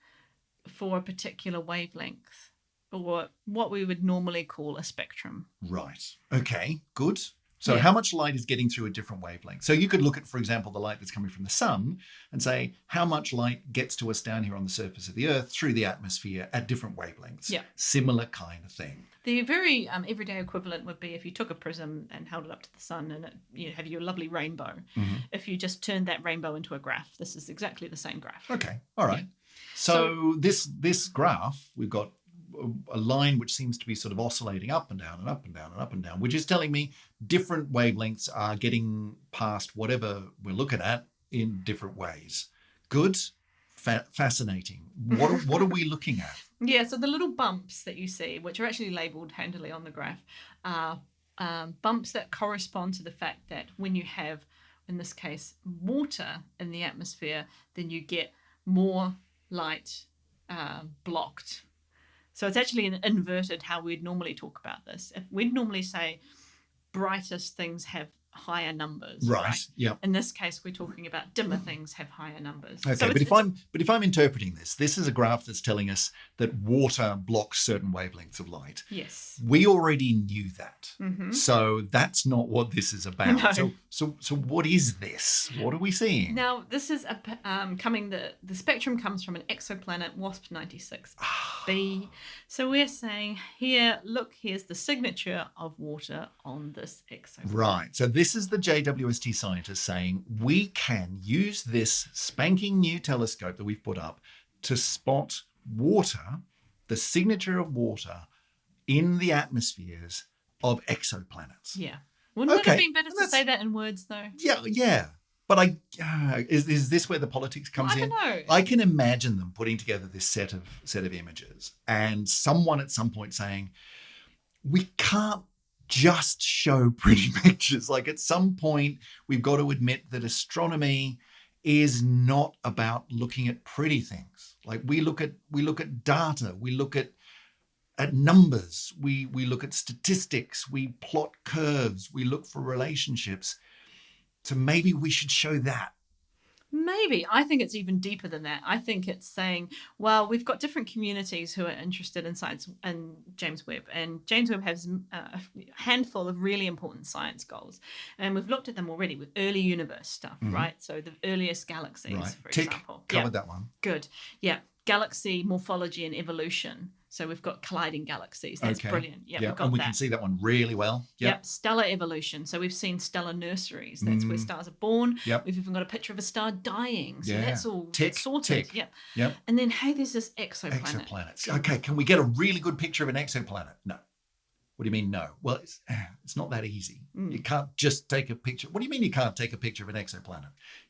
for a particular wavelength, or what we would normally call a spectrum. Right. Okay. Good. So Yeah. how much light is getting through a different wavelength? So you could look at, for example, the light that's coming from the sun and say, how much light gets to us down here on the surface of the Earth through the atmosphere at different wavelengths? Yeah. Similar kind of thing. The very everyday equivalent would be if you took a prism and held it up to the sun and it, have your lovely rainbow. Mm-hmm. If you just turned that rainbow into a graph, this is exactly the same graph. Okay. All right. Yeah. So this graph, we've got a line which seems to be sort of oscillating up and down and up and down and up and down, which is telling me different wavelengths are getting past whatever we're looking at in different ways. Good. Fascinating. What are we looking at? Yeah, so the little bumps that you see, which are actually labelled handily on the graph, are bumps that correspond to the fact that when you have, in this case, water in the atmosphere, then you get more light blocked. So it's actually inverted how we'd normally talk about this. If we'd normally say brightest things have higher numbers, right? Yeah. In this case, we're talking about dimmer things have higher numbers. Okay, so but if I'm interpreting this is a graph that's telling us that water blocks certain wavelengths of light. Yes. We already knew that. Mm-hmm. So that's not what this is about. No. So what is this? What are we seeing? Now, this is the spectrum comes from an exoplanet WASP 96b. So we're saying here, look, here's the signature of water on this exoplanet. Right. So this is the JWST scientists saying we can use this spanking new telescope that we've put up to spot water, the signature of water in the atmospheres of exoplanets. Yeah. Wouldn't it have been better to say that in words, though? Yeah. But is this where the politics comes in? I don't know. I can imagine them putting together this set of images and someone at some point saying, we can't just show pretty pictures. Like at some point, we've got to admit that astronomy is not about looking at pretty things. Like we look at data, we look at numbers, we look at statistics, we plot curves, we look for relationships. So maybe we should show that. Maybe. I think it's even deeper than that. I think it's saying, well, we've got different communities who are interested in science and James Webb. And James Webb has a handful of really important science goals. And we've looked at them already with early universe stuff, right? So the earliest galaxies, for example. Covered that one. Good. Yeah. Galaxy morphology and evolution. So we've got colliding galaxies. That's brilliant. Yeah, we've got and we that. can see that one really well. Yep. Stellar evolution. So we've seen stellar nurseries. That's where stars are born. Yep. We've even got a picture of a star dying. So that's all sorted. Tick. Yep. And then, hey, there's this exoplanet. Exoplanets. Okay, can we get a really good picture of an exoplanet? No. What do you mean no? Well, it's not that easy. You can't just take a picture. What do you mean you can't take a picture of an exoplanet?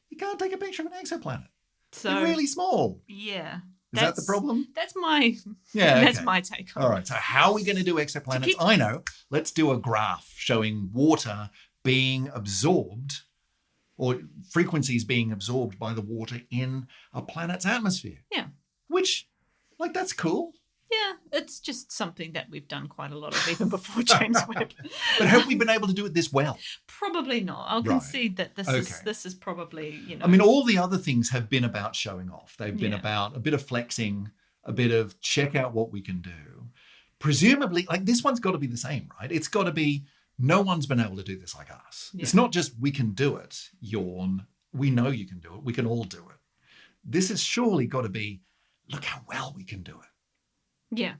You can't take a picture of an exoplanet. So, they're really small. Yeah. Is that the problem? That's my my take on it. All right. So how are we going to do exoplanets? I know. Let's do a graph showing water being absorbed or frequencies being absorbed by the water in a planet's atmosphere. Yeah. Which, that's cool. Yeah, it's just something that we've done quite a lot of even before James Webb. But have we been able to do it this well? Probably not. I'll concede that this is probably, I mean, all the other things have been about showing off. They've been about a bit of flexing, a bit of check out what we can do. Presumably, this one's got to be the same, right? It's got to be no one's been able to do this like us. Yeah. It's not just we can do it, yawn. We know you can do it. We can all do it. This has surely got to be, look how well we can do it. Yeah.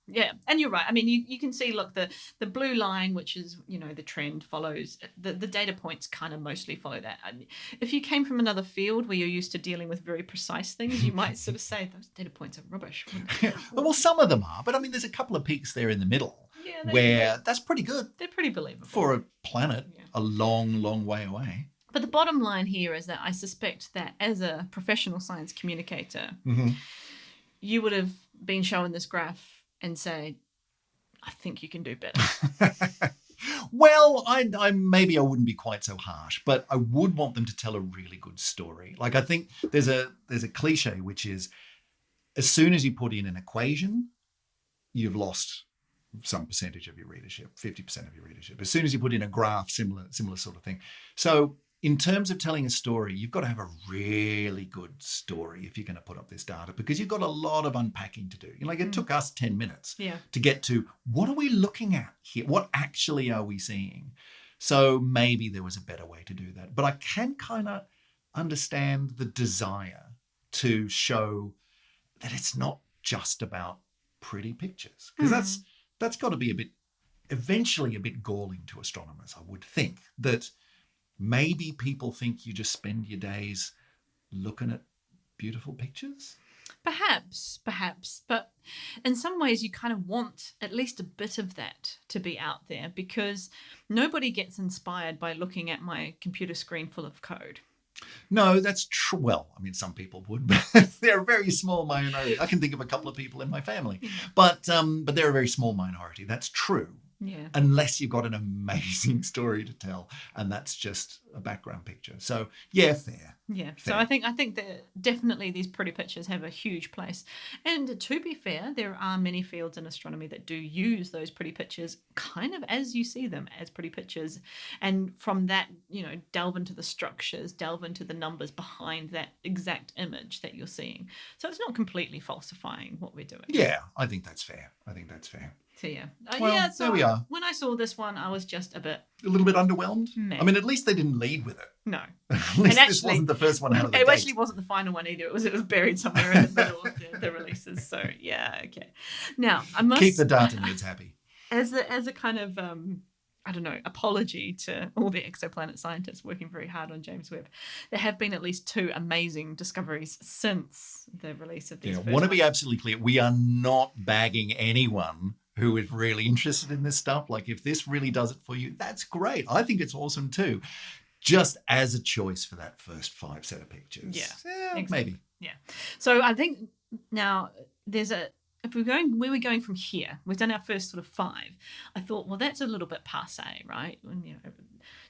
Yeah. And you're right. I mean, you can see, look, the blue line, which is, the trend follows, the data points kind of mostly follow that. I mean, if you came from another field where you're used to dealing with very precise things, you might sort of say those data points are rubbish. Well, some of them are. But I mean, there's a couple of peaks there in the middle where that's pretty good. They're pretty believable. For a planet a long, long way away. But the bottom line here is that I suspect that as a professional science communicator, you would have been shown this graph and say, I think you can do better. Well, I maybe I wouldn't be quite so harsh, but I would want them to tell a really good story. Like, I think there's a cliche, which is as soon as you put in an equation, you've lost some percentage of your readership, 50% of your readership. As soon as you put in a graph, similar sort of thing. So in terms of telling a story, you've got to have a really good story if you're going to put up this data, because you've got a lot of unpacking to do. Like, it took us 10 minutes to get to what are we looking at here? What actually are we seeing? So maybe there was a better way to do that. But I can kind of understand the desire to show that it's not just about pretty pictures, because that's got to be eventually a bit galling to astronomers. I would think that maybe people think you just spend your days looking at beautiful pictures. Perhaps. But in some ways, you kind of want at least a bit of that to be out there, because nobody gets inspired by looking at my computer screen full of code. No, that's true. Well, I mean, some people would, but they're a very small minority. I can think of a couple of people in my family, but they're a very small minority. That's true. Yeah. Unless you've got an amazing story to tell, and that's just a background picture. So yeah, fair. Yeah. Fair. So I think that definitely these pretty pictures have a huge place. And to be fair, there are many fields in astronomy that do use those pretty pictures kind of as you see them, as pretty pictures. And from that, delve into the structures, delve into the numbers behind that exact image that you're seeing. So it's not completely falsifying what we're doing. Yeah, I think that's fair. So yeah. Well, so there we are. When I saw this one, I was just a little bit underwhelmed. Meh. I mean, at least they didn't lead with it. No. At least this wasn't the first one out of the It gate. actually wasn't the final one either. It was buried somewhere in the middle of the releases. So yeah, okay. Now I must keep the data nerds happy. As a kind of apology to all the exoplanet scientists working very hard on James Webb. There have been at least 2 amazing discoveries since the release of these. I want to be absolutely clear. We are not bagging anyone who is really interested in this stuff. Like, if this really does it for you, that's great. I think it's awesome too. Just as a choice for that first 5 set of pictures. Yeah, exactly. Maybe. Yeah. So I think now if we're going from here, we've done our first sort of 5. I thought, well, that's a little bit passé, right?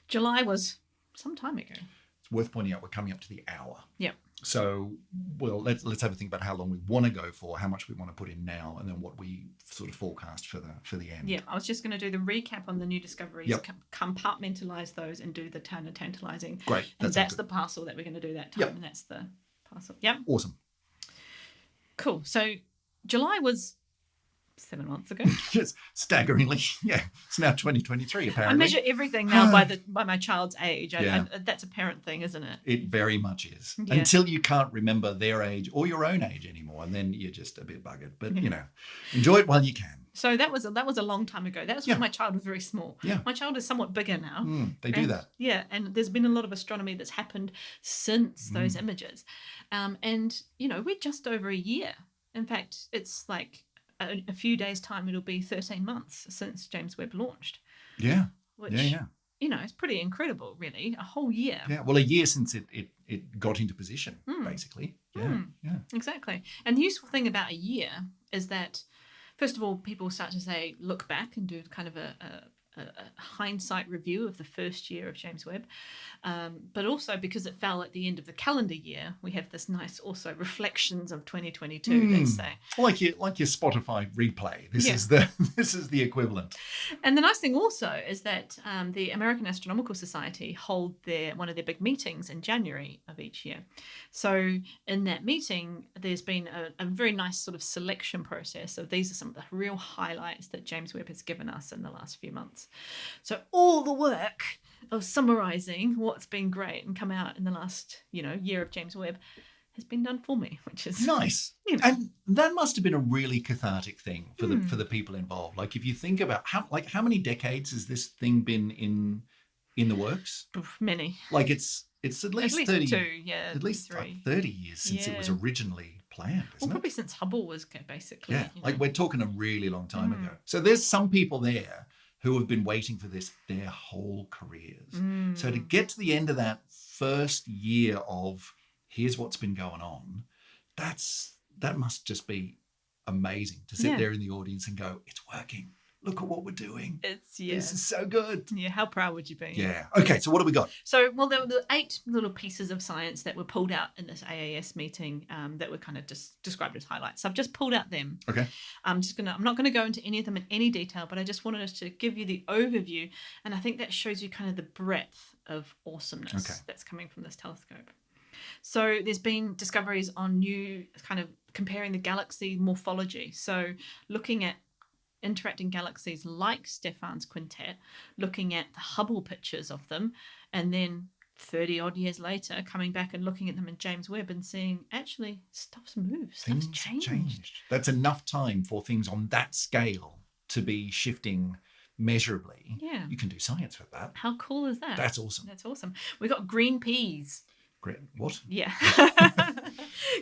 July was some time ago. It's worth pointing out we're coming up to the hour. Yep. So, well, let's have a think about how long we want to go for, how much we want to put in now, and then what we sort of forecast for the end. Yeah, I was just going to do the recap on the new discoveries, compartmentalize those, and do the ton of tantalizing. Great. That's the parcel that we're going to do that time, and that's the parcel. Yep. Awesome. Cool. So July was 7 months ago. Yes, staggeringly. Yeah, it's now 2023 apparently. I measure everything now by my child's age. That's a parent thing, isn't it? It very much is. Yeah. Until you can't remember their age or your own age anymore, and then you're just a bit buggered. But enjoy it while you can. So that was a long time ago. That was when my child was very small. Yeah. My child is somewhat bigger now. They do that. Yeah, and there's been a lot of astronomy that's happened since those images. And we're just over a year. In fact, it's like a few days' time, it'll be 13 months since James Webb launched. Yeah. Which, yeah. It's pretty incredible, really. A whole year. Yeah. Well, a year since it got into position, basically. Yeah. Yeah. Exactly. And the useful thing about a year is that, first of all, people start to say, look back and do kind of a hindsight review of the first year of James Webb. But also because it fell at the end of the calendar year, we have this nice also reflections of 2022, let's say. Like your Spotify replay. This is the equivalent. And the nice thing also is that the American Astronomical Society hold one of their big meetings in January of each year. So in that meeting, there's been a very nice sort of selection process of these are some of the real highlights that James Webb has given us in the last few months. So all the work of summarising what's been great and come out in the last, year of James Webb has been done for me, which is nice. And that must have been a really cathartic thing for the people involved. Like, if you think about how many decades has this thing been in the works? Many. Like, it's at least 30. 2, yeah. At least 3. 30 years since it was originally planned, isn't probably since Hubble was basically. Yeah, like we're talking a really long time ago. So there's some people there who have been waiting for this their whole careers. So to get to the end of that first year of here's what's been going on, that must just be amazing to sit there in the audience and go, it's working. Look at what we're doing. This is so good. Yeah, how proud would you be? Yeah. Okay, so what do we got? So, well, there were the 8 little pieces of science that were pulled out in this AAS meeting that were kind of just described as highlights. So I've just pulled out them. Okay. I'm not going to go into any of them in any detail, but I just wanted us to give you the overview, and I think that shows you kind of the breadth of awesomeness that's coming from this telescope. So there's been discoveries on new kind of comparing the galaxy morphology. So looking at interacting galaxies like Stephan's quintet, looking at the Hubble pictures of them, and then 30 odd years later coming back and looking at them in James Webb and seeing actually stuff's moved, stuff's changed. That's enough time for things on that scale to be shifting measurably. Yeah. You can do science with that. How cool is that? That's awesome. That's awesome. We got green peas. Great. What? Yeah.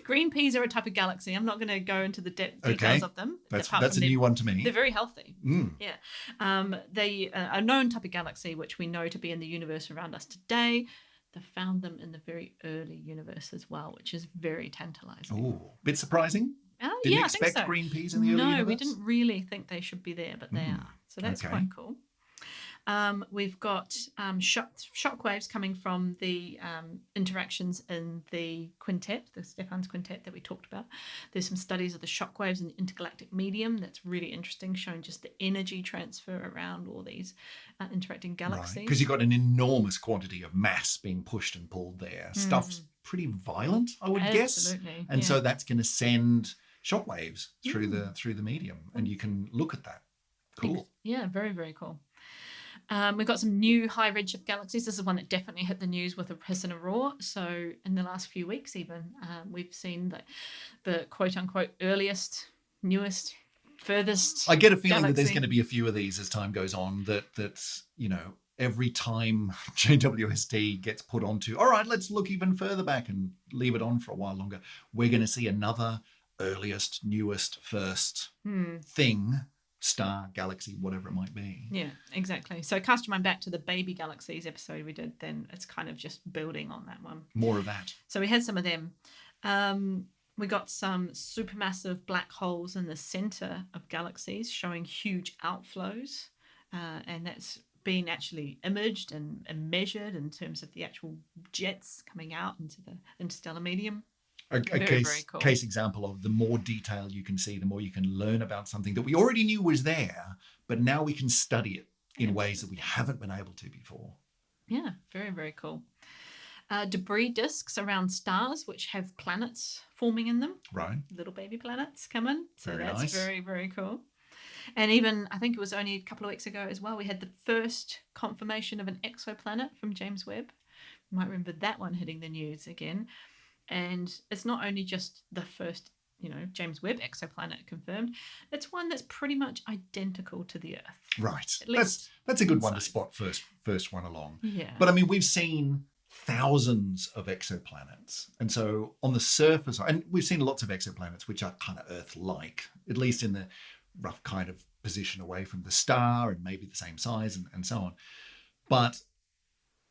Green peas are a type of galaxy. I'm not going to go into the details of them. That's a new one to me. They're very healthy. Yeah. They are a known type of galaxy, which we know to be in the universe around us today. They found them in the very early universe as well, which is very tantalizing. Oh, bit surprising. Oh, Didn't yeah, expect I think so. green peas in the early universe? No, we didn't really think they should be there, but they are. So that's quite cool. We've got shock waves coming from the interactions in the quintet, the Stephan's quintet that we talked about. There's some studies of the shock waves in the intergalactic medium that's really interesting, showing just the energy transfer around all these interacting galaxies. Because you've got an enormous quantity of mass being pushed and pulled there. Stuff's pretty violent, I would guess. And so that's going to send shock waves through the medium, and you can look at that. Cool. Yeah, very, very cool. We've got some new high redshift galaxies. This is one that definitely hit the news with a hiss and a roar. So in the last few weeks even, we've seen the quote-unquote earliest, newest, furthest I get a feeling galaxy. that there's going to be a few of these as time goes on, that every time JWST gets put onto, all right, let's look even further back and leave it on for a while longer, we're going to see another earliest, newest, first thing, star, galaxy, whatever it might be. Yeah, exactly. So cast your mind back to the baby galaxies episode we did, then it's kind of just building on that one. More of that. So we had some of them. We got some supermassive black holes in the center of galaxies showing huge outflows, and that's been actually imaged and measured in terms of the actual jets coming out into the interstellar medium. A case example of the more detail you can see, the more you can learn about something that we already knew was there, but now we can study it in ways that we haven't been able to before. Yeah, very, very cool. Debris disks around stars, which have planets forming in them. Right. Little baby planets coming. So very that's nice. Very, very cool. And even, I think it was only a couple of weeks ago as well, we had the first confirmation of an exoplanet from James Webb. You might remember that one hitting the news again. And it's not only just the first, James Webb exoplanet confirmed. It's one that's pretty much identical to the Earth. Right. That's a good one to spot first one along. Yeah. But I mean, we've seen thousands of exoplanets. And so on the surface, and we've seen lots of exoplanets which are kind of Earth-like, at least in the rough kind of position away from the star and maybe the same size and so on. But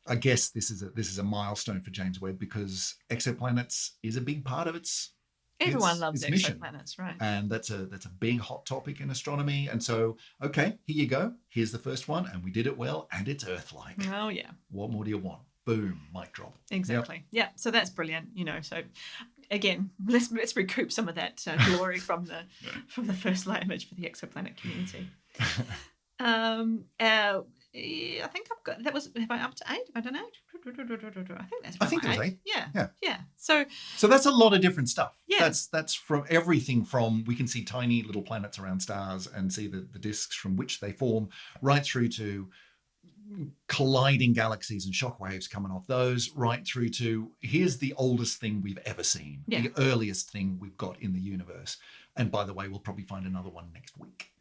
I guess this is a milestone for James Webb because exoplanets is a big part of its Everyone loves mission. exoplanets, right? And that's a big hot topic in astronomy. And so, okay, here you go. Here's the first one, and we did it well, and it's Earth-like. Oh yeah. What more do you want? Boom, mic drop. Exactly. Yep. Yeah. So that's brilliant. So again, let's recoup some of that glory from the first light image for the exoplanet community. I think I've got, that was, have I up to 8? Have I done 8? I think that's it was 8. Yeah. So that's a lot of different stuff. Yeah. That's from everything from, we can see tiny little planets around stars and see the disks from which they form, right through to colliding galaxies and shock waves coming off those, right through to, here's the oldest thing we've ever seen, the earliest thing we've got in the universe. And by the way, we'll probably find another one next week.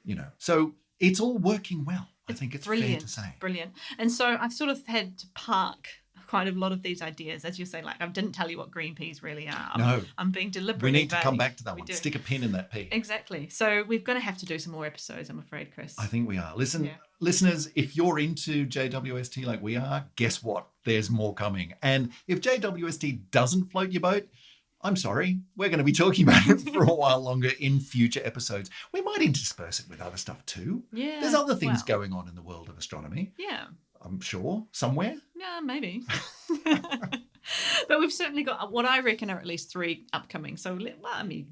Yeah. So it's all working well. I think it's fair to say. Brilliant. And so I've sort of had to park quite a lot of these ideas, as you say, like I didn't tell you what green peas really are. No. I'm being deliberate. We need to come back to that one. Do. Stick a pin in that pea. Exactly. So we're going to have to do some more episodes, I'm afraid, Chris. I think we are. Listeners, if you're into JWST like we are, guess what? There's more coming. And if JWST doesn't float your boat, I'm sorry, we're going to be talking about it for a while longer in future episodes. We might intersperse it with other stuff too. Yeah. There's other things going on in the world of astronomy. Yeah. I'm sure, somewhere. Yeah, maybe. But we've certainly got what I reckon are at least 3 upcoming. So,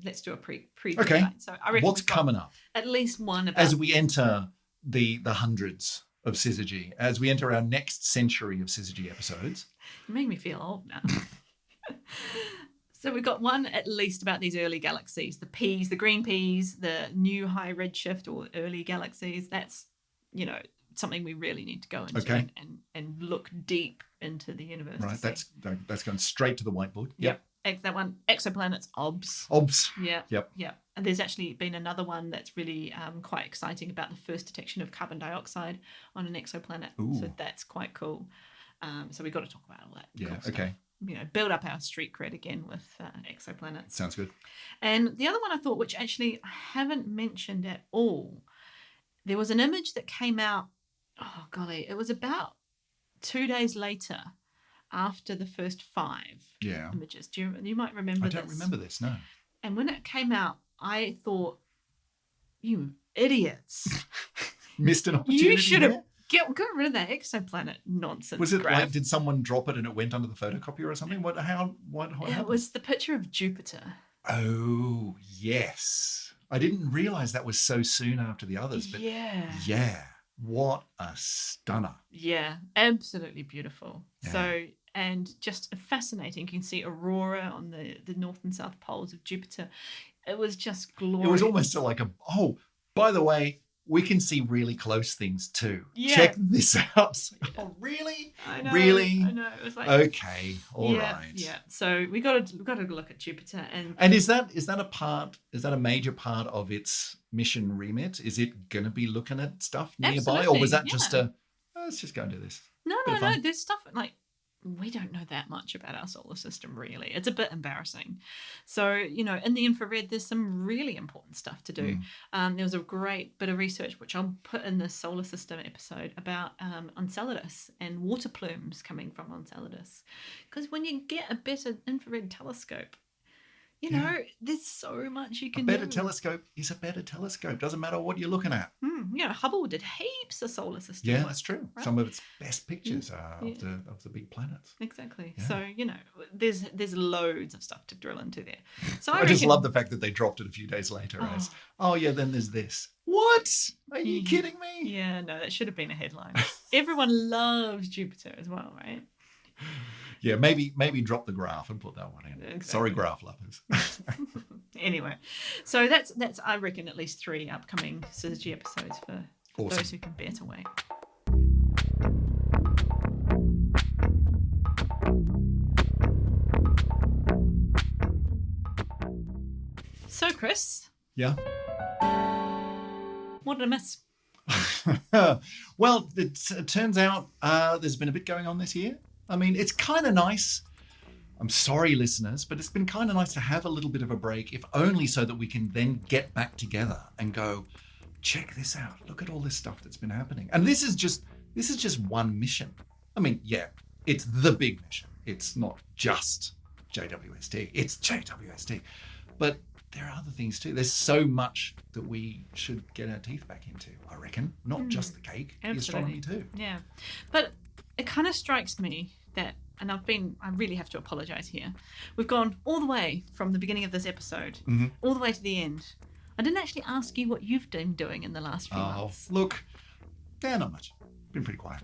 let's do a preview. Okay. Right? So I reckon what's coming up? At least one about... As we enter the hundreds of Syzygy, as we enter our next century of Syzygy episodes. You make me feel old now. So we've got one at least about these early galaxies, the peas, the green peas, the new high redshift or early galaxies. That's, something we really need to go into and look deep into the universe. Right, that's going straight to the whiteboard. Yep. That one, exoplanets, OBS. Yeah. Yep. Yeah. And there's actually been another one that's really quite exciting about the first detection of carbon dioxide on an exoplanet. Ooh. So that's quite cool. So we've got to talk about all that. Yeah. Cool stuff. Okay. Build up our street cred again with exoplanets. Sounds good. And the other one I thought, which actually I haven't mentioned at all, there was an image that came out, oh golly, it was about 2 days later after the first 5 images. You might remember this. I don't remember this, no. And when it came out, I thought, you idiots. Missed an opportunity. You should have got rid of that exoplanet nonsense. Was it graph. like, did someone drop it and it went under the photocopier or something? What It happened? was the picture of Jupiter. Oh, yes. I didn't realise that was so soon after the others. But yeah. What a stunner. Yeah, absolutely beautiful. Yeah. So, and just fascinating. You can see aurora on the north and south poles of Jupiter. It was just glorious. It was almost like by the way, we can see really close things too. Yeah. Check this out. Oh, really? I know. Really? I know. It was like, okay, all right. Yeah. So we got to look at Jupiter and is that a major part of its mission remit? Is it going to be looking at stuff nearby, Absolutely, or was that just let's just go and do this? No. There's stuff like we don't know that much about our solar system, really. It's a bit embarrassing. So, in the infrared, there's some really important stuff to do. There was a great bit of research, which I'll put in the solar system episode, about Enceladus and water plumes coming from Enceladus. Because when you get a better infrared telescope, there's so much you can do. A better telescope is a better telescope. Doesn't matter what you're looking at. Hubble did heaps of solar system. Yeah, work, that's true. right? Some of its best pictures are of the big planets. Exactly. Yeah. So, there's loads of stuff to drill into there. So I just love the fact that they dropped it a few days later as, then there's this. What? Are you kidding me? Yeah, no, that should have been a headline. Everyone loves Jupiter as well, right? Yeah, maybe drop the graph and put that one in. Exactly. Sorry, graph lovers. Anyway, so that's I reckon at least 3 upcoming Syzygy episodes for those who can bear to wait. So, Chris. Yeah. What did I miss? Well, it turns out there's been a bit going on this year. I mean, it's kind of nice. I'm sorry, listeners, but it's been kind of nice to have a little bit of a break, if only so that we can then get back together and go, check this out. Look at all this stuff that's been happening. And this is just one mission. I mean, yeah, it's the big mission. It's not just JWST. It's JWST. But there are other things too. There's so much that we should get our teeth back into, I reckon. Not just the cake, absolutely. The astronomy too. Yeah. But it kind of strikes me that, and I really have to apologise here, we've gone all the way from the beginning of this episode, all the way to the end. I didn't actually ask you what you've been doing in the last few months. Look, not much. Been pretty quiet.